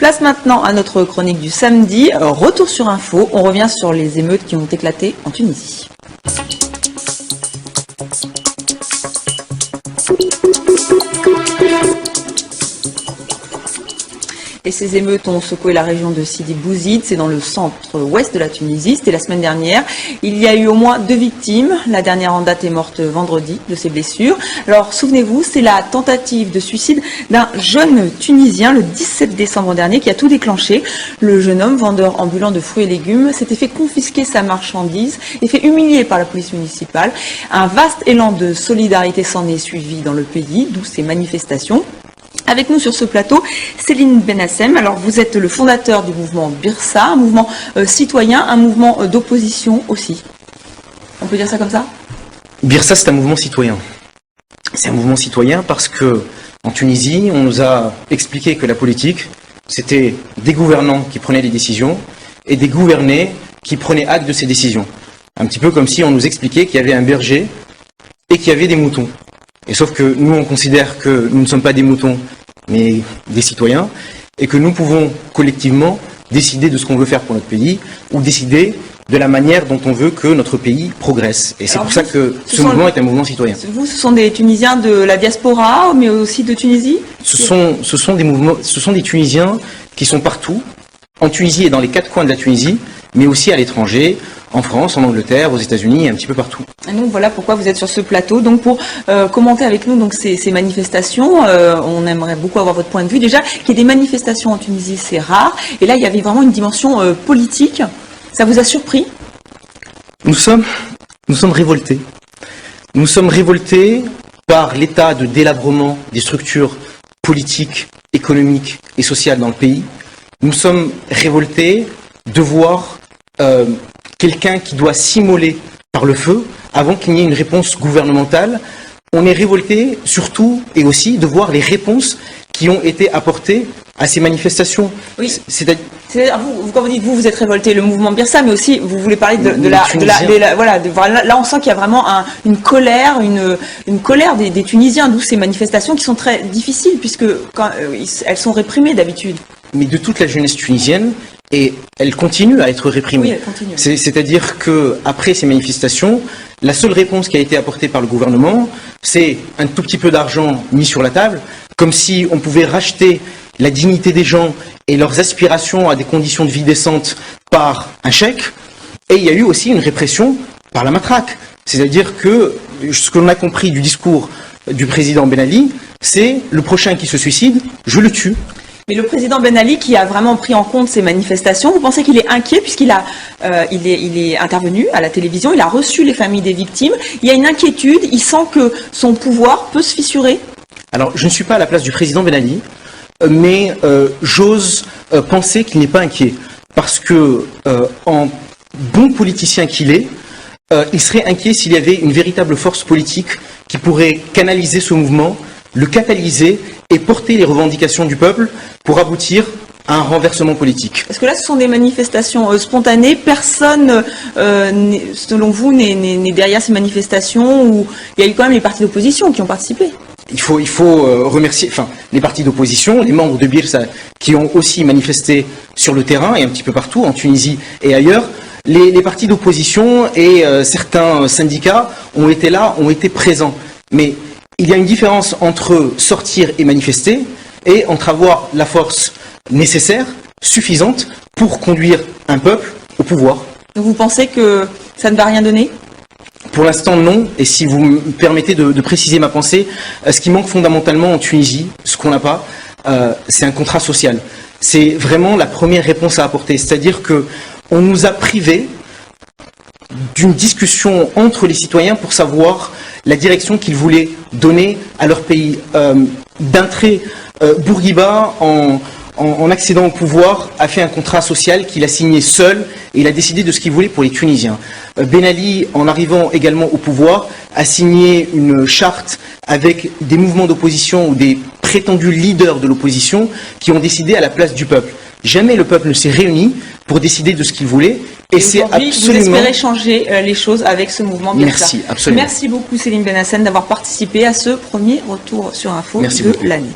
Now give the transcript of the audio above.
Place maintenant à notre chronique du samedi. Retour sur info, on revient sur les émeutes qui ont éclaté en Tunisie. Et ces émeutes ont secoué la région de Sidi Bouzid, c'est dans le centre-ouest de la Tunisie, c'était la semaine dernière. Il y a eu au moins 2 victimes, la dernière en date est morte vendredi de ses blessures. Alors souvenez-vous, c'est la tentative de suicide d'un jeune Tunisien le 17 décembre dernier qui a tout déclenché. Le jeune homme, vendeur ambulant de fruits et légumes, s'était fait confisquer sa marchandise et fait humilier par la police municipale. Un vaste élan de solidarité s'en est suivi dans le pays, d'où ces manifestations. Avec nous sur ce plateau, Céline Benassem. Alors vous êtes le fondateur du mouvement Birsa, un mouvement citoyen, un mouvement d'opposition aussi. On peut dire ça comme ça? Birsa, c'est un mouvement citoyen. C'est un mouvement citoyen parce que en Tunisie, on nous a expliqué que la politique, c'était des gouvernants qui prenaient les décisions et des gouvernés qui prenaient acte de ces décisions. Un petit peu comme si on nous expliquait qu'il y avait un berger et qu'il y avait des moutons. Et sauf que nous, on considère que nous ne sommes pas des moutons, mais des citoyens, et que nous pouvons collectivement décider de ce qu'on veut faire pour notre pays, ou décider de la manière dont on veut que notre pays progresse. Et c'est pour ça que ce mouvement est un mouvement citoyen. Vous, ce sont des Tunisiens de la diaspora, mais aussi de Tunisie? Ce sont des Tunisiens qui sont partout, en Tunisie et dans les 4 coins de la Tunisie, mais aussi à l'étranger, en France, en Angleterre, aux États-Unis, un petit peu partout. Et donc voilà pourquoi vous êtes sur ce plateau, donc pour commenter avec nous donc ces manifestations. On aimerait beaucoup avoir votre point de vue. Déjà, qu'il y ait des manifestations en Tunisie, c'est rare. Et là, il y avait vraiment une dimension politique. Ça vous a surpris? Nous sommes révoltés. Nous sommes révoltés par l'état de délabrement des structures politiques, économiques et sociales dans le pays. Nous sommes révoltés de voir quelqu'un qui doit s'immoler par le feu avant qu'il n'y ait une réponse gouvernementale. On est révolté surtout et aussi de voir les réponses qui ont été apportées à ces manifestations. Oui. C'est-à-dire, quand vous dites vous êtes révolté, le mouvement Birsa, mais aussi vous voulez parler là on sent qu'il y a vraiment une colère des Tunisiens, d'où ces manifestations qui sont très difficiles puisque elles sont réprimées d'habitude. Mais de toute la jeunesse tunisienne, et elle continue à être réprimée. Oui, elle continue. C'est-à-dire qu'après ces manifestations, la seule réponse qui a été apportée par le gouvernement, c'est un tout petit peu d'argent mis sur la table, comme si on pouvait racheter la dignité des gens et leurs aspirations à des conditions de vie décentes par un chèque. Et il y a eu aussi une répression par la matraque. C'est-à-dire que ce que l'on a compris du discours du président Ben Ali, c'est le prochain qui se suicide, je le tue. Mais le président Ben Ali, qui a vraiment pris en compte ces manifestations, vous pensez qu'il est inquiet puisqu'il est intervenu à la télévision, il a reçu les familles des victimes, il y a une inquiétude, il sent que son pouvoir peut se fissurer? Alors, je ne suis pas à la place du président Ben Ali, mais j'ose penser qu'il n'est pas inquiet. Parce que, en bon politicien qu'il est, il serait inquiet s'il y avait une véritable force politique qui pourrait canaliser ce mouvement, le catalyser et porter les revendications du peuple pour aboutir à un renversement politique. Est-ce que là, ce sont des manifestations spontanées? Personne, selon vous, n'est derrière ces manifestations où il y a eu quand même les partis d'opposition qui ont participé? Il faut remercier les partis d'opposition, les membres de Birsa qui ont aussi manifesté sur le terrain et un petit peu partout, en Tunisie et ailleurs. Les partis d'opposition et certains syndicats ont été là, ont été présents. Mais il y a une différence entre sortir et manifester et entre avoir la force nécessaire, suffisante, pour conduire un peuple au pouvoir. Donc vous pensez que ça ne va rien donner? Pour l'instant, non. Et si vous me permettez de préciser ma pensée, ce qui manque fondamentalement en Tunisie, ce qu'on n'a pas, c'est un contrat social. C'est vraiment la première réponse à apporter. C'est-à-dire qu'on nous a privés d'une discussion entre les citoyens pour savoir la direction qu'ils voulaient donner à leur pays. D'un trait, Bourguiba, en accédant au pouvoir, a fait un contrat social qu'il a signé seul et il a décidé de ce qu'il voulait pour les Tunisiens. Ben Ali, en arrivant également au pouvoir, a signé une charte avec des mouvements d'opposition ou des prétendus leaders de l'opposition qui ont décidé à la place du peuple. Jamais le peuple ne s'est réuni pour décider de ce qu'il voulait. Et c'est absolument... Vous espérez changer les choses avec ce mouvement Birsa. Merci, absolument. Merci beaucoup Céline Benassem d'avoir participé à ce premier retour sur info de l'année.